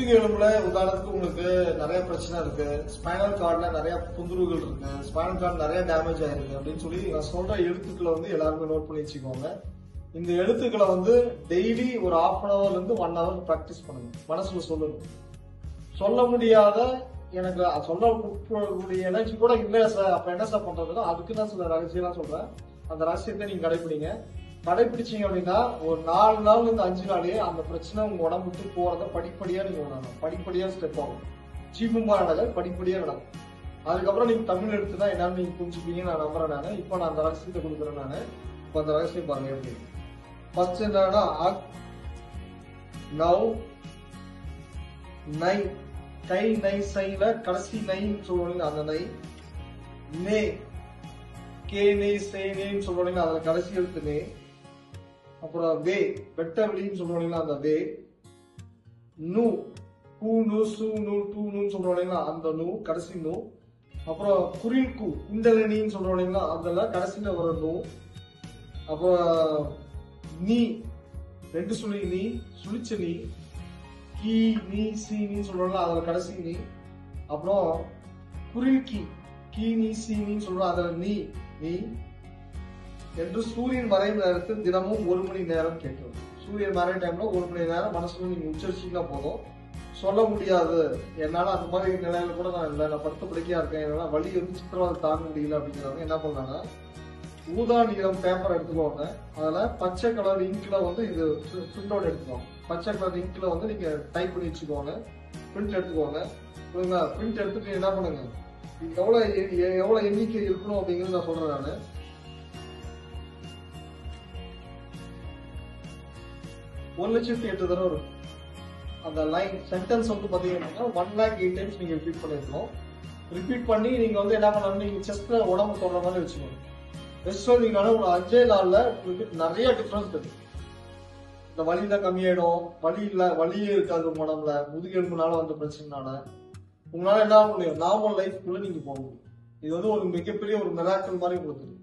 முதுகு எலும்புல உதாரணத்துக்கு உங்களுக்கு நிறைய பிரச்சனை இருக்கு, ஸ்பைனல் கார்ட்ல நிறைய தொந்தரவுகள் இருக்கு, ஸ்பைனல் கார்டு நிறைய டேமேஜ் ஆயிருக்கு அப்படின்னு சொல்லி நான் சொல்ற எழுத்துக்களை வந்து எல்லாருமே நோட் பண்ணி வச்சுக்கோங்க. இந்த எழுத்துக்களை வந்து டெய்லி ஒரு 1/2 hourல இருந்து 1 hour பிராக்டிஸ் பண்ணுங்க. மனசுல சொல்லுங்க. சொல்ல முடியாத எனக்கு சொல்லக்கூடிய எனர்ஜி கூட இல்ல சார், அப்ப என்ன சார் பண்றதுன்னா அதுக்கு தான் சில ரகசியம் சொல்றேன். அந்த ரகசியத்தை நீங்க கடைபிடிங்க. கடைபிடிச்சீங்க அப்படின்னா ஒரு 4 நாள்ல இருந்து 5 நாளே அந்த பிரச்சனை உங்க உடம்பு விட்டு போறத படிப்படியா நீங்க உணரணும். படிப்படியா ஸ்டெப் ஆகும். சீப்புமா நடக்க படிப்படியா நடக்கும். அதுக்கப்புறம் நீங்க தமிழ் எடுத்துதான் என்னன்னு நீங்க புரிஞ்சுப்பீங்க நான் நம்புறேன். நானு இப்ப நான் அந்த ரகசியத்தை கொடுக்குறேன். நானு இப்ப அந்த ரகசியம் பாருங்க எப்படி. ஃபர்ஸ்ட் என்னன்னா அக், நவ், நை, கை நை சைல கடைசி நைன்னு சொல்லுவாங்க அந்த நை, நே, கே நே சே நேன்னு சொல்லுவாங்க அதுல கடைசி எழுத்து நே, அப்புறம் வே, வெட்ட வெளின்னு சொல்லுவாங்க அந்த வே, நூ, கூ நூ சூ நூ டூ நூன்னு சொல்றாங்க அந்த நூ கடைசி நூ, அப்புறம் குரில் கூ குண்டலினின்னு சொல்றாங்க அதுல கடைசியில வர நூ, அப்புறம் நீ 2 சுழி நீ, சுழிச்ச நீ, கீ நீ சி நீ சொல்றாங்க அதுல கடைசி நீ, அப்புறம் குரில் கீ, கீ நீ சி நீ சொல்றோம் அதுல நீ நீ என்று சூரியன் மறையும் நேரத்தில் தினமும் 1 மணி நேரம் கேட்கணும். சூரியன் மறைய டைம்ல 1 மணி நேரம் மனசுல நீங்க உச்சரிச்சீங்கன்னா போதும். சொல்ல முடியாது, என்னால அந்த மாதிரி நிலையில கூட நான் இல்லை, நான் படுத்த படுக்கையா இருக்கேன், என்னால வலி வந்து சித்திரவதை தாங்க முடியல அப்படிங்கிறவங்க என்ன பண்ணாங்க, ஊதா நீளம் பேப்பர் எடுத்துக்கோங்க. அதுல பச்சை கலர் இங்க்ல வந்து இது பிரிண்ட் அவுட் எடுத்துக்கோங்க. பச்சை கலர் இங்க்ல வந்து நீங்க டைப் பண்ணி வச்சுக்கோங்க. பிரிண்ட் எடுத்துக்கோங்க. பிரிண்ட் எடுத்துட்டு என்ன பண்ணுங்க, எவ்வளவு எண்ணிக்கை இருக்கணும் அப்படிங்கிறது நான் சொல்றேன். நானு 1,08,000 தடவை இருக்கும். அந்த லைன் சென்டென்ஸ் வந்து பாத்தீங்கன்னா 1,08,000 டைம்ஸ் நீங்க ரிப்பீட் பண்ணிருக்கணும். ரிப்பீட் பண்ணி நீங்க வந்து என்ன பண்ணணும், நீங்க செஸ்ட்ல உடம்பு சொல்ற மாதிரி வச்சுக்கணும். ரெஸ்ட் வந்தீங்கனால ஒரு 5 நாள்ல உங்களுக்கு நிறைய டிஃபரன்ஸ் இருக்கு. இந்த வலியில கம்மியாயிடும், வலியே இருக்காது உடம்புல, முதுகெலும்புனால வந்த பிரச்சனைனால உங்களால என்ன ஆக முடியும், நார்மல் லைஃப்குள்ள நீங்க போக முடியும். இது வந்து ஒரு மிகப்பெரிய ஒரு மிராக்கிள் மாதிரி கொடுக்குது.